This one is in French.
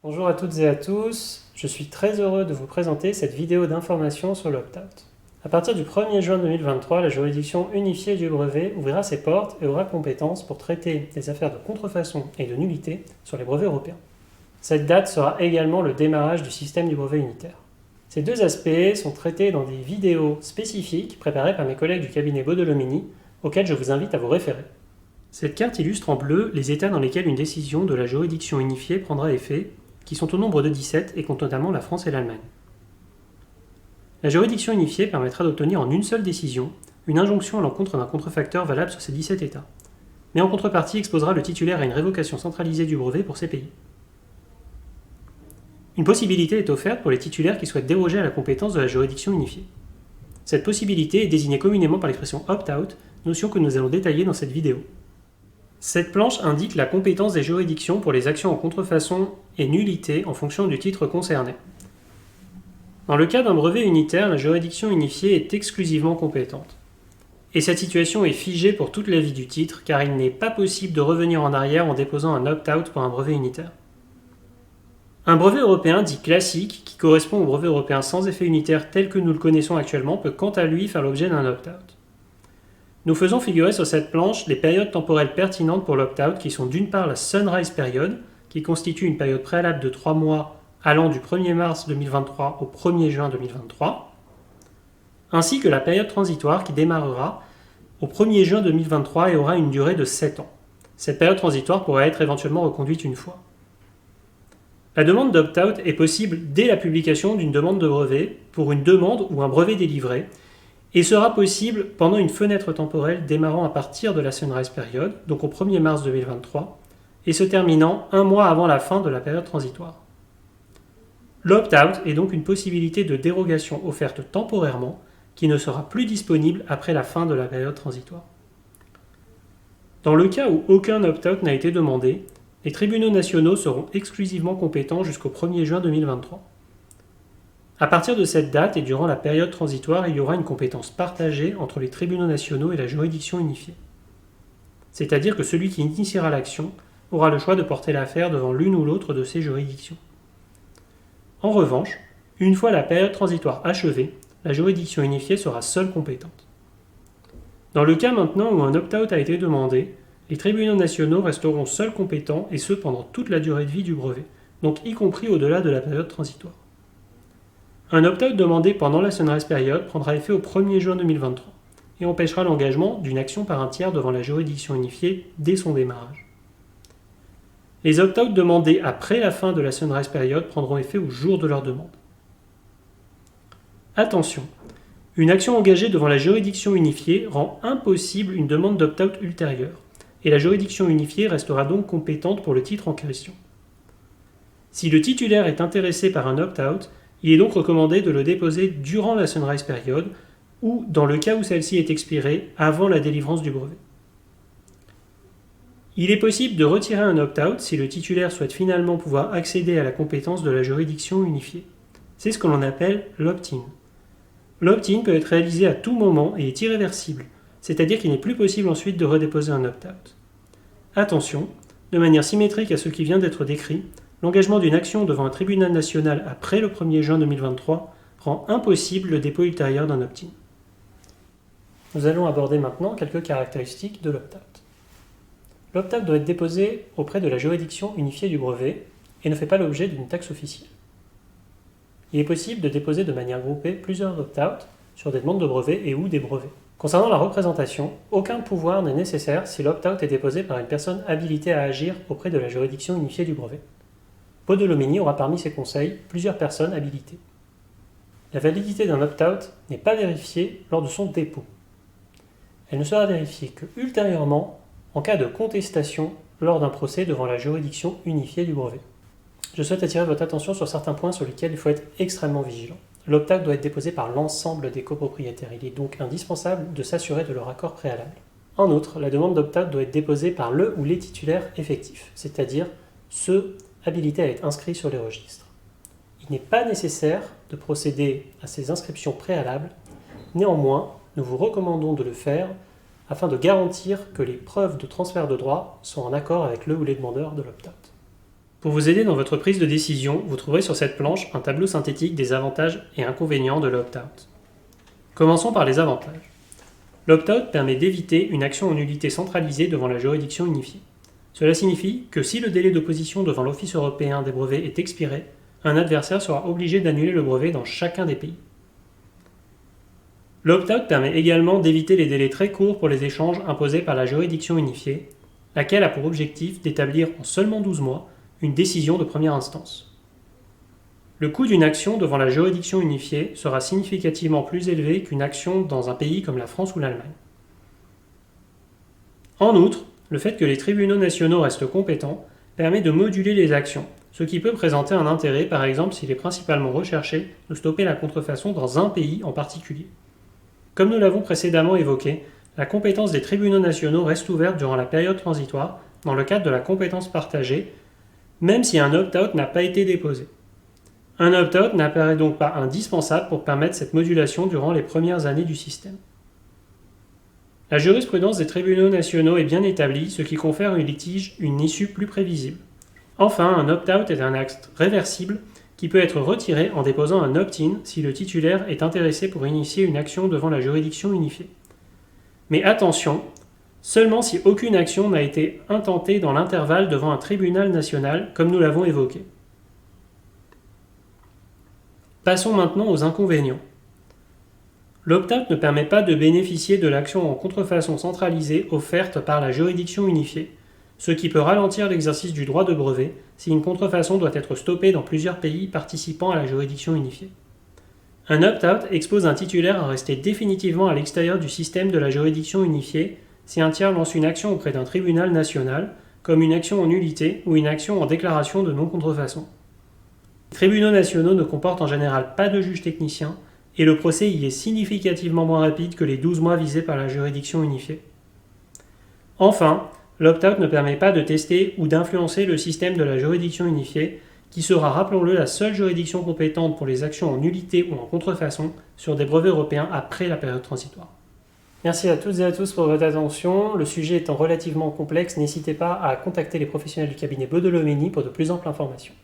Bonjour à toutes et à tous, je suis très heureux de vous présenter cette vidéo d'information sur l'opt-out. À partir du 1er juin 2023, la juridiction unifiée du brevet ouvrira ses portes et aura compétence pour traiter des affaires de contrefaçon et de nullité sur les brevets européens. Cette date sera également le démarrage du système du brevet unitaire. Ces deux aspects sont traités dans des vidéos spécifiques préparées par mes collègues du cabinet Baudelomini, auxquelles je vous invite à vous référer. Cette carte illustre en bleu les états dans lesquels une décision de la juridiction unifiée prendra effet, qui sont au nombre de 17 et comptent notamment la France et l'Allemagne. La juridiction unifiée permettra d'obtenir en une seule décision une injonction à l'encontre d'un contrefacteur valable sur ces 17 États, mais en contrepartie exposera le titulaire à une révocation centralisée du brevet pour ces pays. Une possibilité est offerte pour les titulaires qui souhaitent déroger à la compétence de la juridiction unifiée. Cette possibilité est désignée communément par l'expression opt-out, notion que nous allons détailler dans cette vidéo. Cette planche indique la compétence des juridictions pour les actions en contrefaçon et nullité en fonction du titre concerné. Dans le cas d'un brevet unitaire, la juridiction unifiée est exclusivement compétente. Et cette situation est figée pour toute la vie du titre, car il n'est pas possible de revenir en arrière en déposant un opt-out pour un brevet unitaire. Un brevet européen dit classique, qui correspond au brevet européen sans effet unitaire tel que nous le connaissons actuellement, peut quant à lui faire l'objet d'un opt-out. Nous faisons figurer sur cette planche les périodes temporelles pertinentes pour l'opt-out qui sont d'une part la Sunrise Period, qui constitue une période préalable de 3 mois allant du 1er mars 2023 au 1er juin 2023, ainsi que la période transitoire qui démarrera au 1er juin 2023 et aura une durée de 7 ans. Cette période transitoire pourra être éventuellement reconduite une fois. La demande d'opt-out est possible dès la publication d'une demande de brevet pour une demande ou un brevet délivré, et sera possible pendant une fenêtre temporelle démarrant à partir de la Sunrise Period, donc au 1er mars 2023, et se terminant un mois avant la fin de la période transitoire. L'opt-out est donc une possibilité de dérogation offerte temporairement qui ne sera plus disponible après la fin de la période transitoire. Dans le cas où aucun opt-out n'a été demandé, les tribunaux nationaux seront exclusivement compétents jusqu'au 1er juin 2023. À partir de cette date et durant la période transitoire, il y aura une compétence partagée entre les tribunaux nationaux et la juridiction unifiée. C'est-à-dire que celui qui initiera l'action aura le choix de porter l'affaire devant l'une ou l'autre de ces juridictions. En revanche, une fois la période transitoire achevée, la juridiction unifiée sera seule compétente. Dans le cas maintenant où un opt-out a été demandé, les tribunaux nationaux resteront seuls compétents et ce pendant toute la durée de vie du brevet, donc y compris au-delà de la période transitoire. Un opt-out demandé pendant la Sunrise Period prendra effet au 1er juin 2023 et empêchera l'engagement d'une action par un tiers devant la juridiction unifiée dès son démarrage. Les opt-out demandés après la fin de la Sunrise Period prendront effet au jour de leur demande. Attention, une action engagée devant la juridiction unifiée rend impossible une demande d'opt-out ultérieure, et la juridiction unifiée restera donc compétente pour le titre en question. Si le titulaire est intéressé par un opt-out, il est donc recommandé de le déposer durant la Sunrise Period ou, dans le cas où celle-ci est expirée, avant la délivrance du brevet. Il est possible de retirer un opt-out si le titulaire souhaite finalement pouvoir accéder à la compétence de la juridiction unifiée. C'est ce que l'on appelle l'opt-in. L'opt-in peut être réalisé à tout moment et est irréversible, c'est-à-dire qu'il n'est plus possible ensuite de redéposer un opt-out. Attention, de manière symétrique à ce qui vient d'être décrit, l'engagement d'une action devant un tribunal national après le 1er juin 2023 rend impossible le dépôt ultérieur d'un opt-in. Nous allons aborder maintenant quelques caractéristiques de l'opt-out. L'opt-out doit être déposé auprès de la juridiction unifiée du brevet et ne fait pas l'objet d'une taxe officielle. Il est possible de déposer de manière groupée plusieurs opt-out sur des demandes de brevets et ou des brevets. Concernant la représentation, aucun pouvoir n'est nécessaire si l'opt-out est déposé par une personne habilitée à agir auprès de la juridiction unifiée du brevet. Baudelomini aura parmi ses conseils plusieurs personnes habilitées. La validité d'un opt-out n'est pas vérifiée lors de son dépôt. Elle ne sera vérifiée que ultérieurement en cas de contestation lors d'un procès devant la juridiction unifiée du brevet. Je souhaite attirer votre attention sur certains points sur lesquels il faut être extrêmement vigilant. L'opt-out doit être déposé par l'ensemble des copropriétaires. Il est donc indispensable de s'assurer de leur accord préalable. En outre, la demande d'opt-out doit être déposée par le ou les titulaires effectifs, c'est-à-dire ceux habilités à être inscrits sur les registres. Il n'est pas nécessaire de procéder à ces inscriptions préalables. Néanmoins, nous vous recommandons de le faire afin de garantir que les preuves de transfert de droit sont en accord avec le ou les demandeurs de l'opt-out. Pour vous aider dans votre prise de décision, vous trouverez sur cette planche un tableau synthétique des avantages et inconvénients de l'opt-out. Commençons par les avantages. L'opt-out permet d'éviter une action en nullité centralisée devant la juridiction unifiée. Cela signifie que si le délai d'opposition devant l'Office européen des brevets est expiré, un adversaire sera obligé d'annuler le brevet dans chacun des pays. L'opt-out permet également d'éviter les délais très courts pour les échanges imposés par la juridiction unifiée, laquelle a pour objectif d'établir en seulement 12 mois une décision de première instance. Le coût d'une action devant la juridiction unifiée sera significativement plus élevé qu'une action dans un pays comme la France ou l'Allemagne. En outre, le fait que les tribunaux nationaux restent compétents permet de moduler les actions, ce qui peut présenter un intérêt par exemple s'il est principalement recherché de stopper la contrefaçon dans un pays en particulier. Comme nous l'avons précédemment évoqué, la compétence des tribunaux nationaux reste ouverte durant la période transitoire dans le cadre de la compétence partagée, même si un opt-out n'a pas été déposé. Un opt-out n'apparaît donc pas indispensable pour permettre cette modulation durant les premières années du système. La jurisprudence des tribunaux nationaux est bien établie, ce qui confère au litige une issue plus prévisible. Enfin, un opt-out est un acte réversible qui peut être retiré en déposant un opt-in si le titulaire est intéressé pour initier une action devant la juridiction unifiée. Mais attention, seulement si aucune action n'a été intentée dans l'intervalle devant un tribunal national, comme nous l'avons évoqué. Passons maintenant aux inconvénients. L'opt-out ne permet pas de bénéficier de l'action en contrefaçon centralisée offerte par la juridiction unifiée, ce qui peut ralentir l'exercice du droit de brevet si une contrefaçon doit être stoppée dans plusieurs pays participant à la juridiction unifiée. Un opt-out expose un titulaire à rester définitivement à l'extérieur du système de la juridiction unifiée si un tiers lance une action auprès d'un tribunal national, comme une action en nullité ou une action en déclaration de non-contrefaçon. Les tribunaux nationaux ne comportent en général pas de juge technicien et le procès y est significativement moins rapide que les 12 mois visés par la juridiction unifiée. Enfin, l'opt-out ne permet pas de tester ou d'influencer le système de la juridiction unifiée, qui sera, rappelons-le, la seule juridiction compétente pour les actions en nullité ou en contrefaçon sur des brevets européens après la période transitoire. Merci à toutes et à tous pour votre attention. Le sujet étant relativement complexe, n'hésitez pas à contacter les professionnels du cabinet Baudelot-Meni pour de plus amples informations.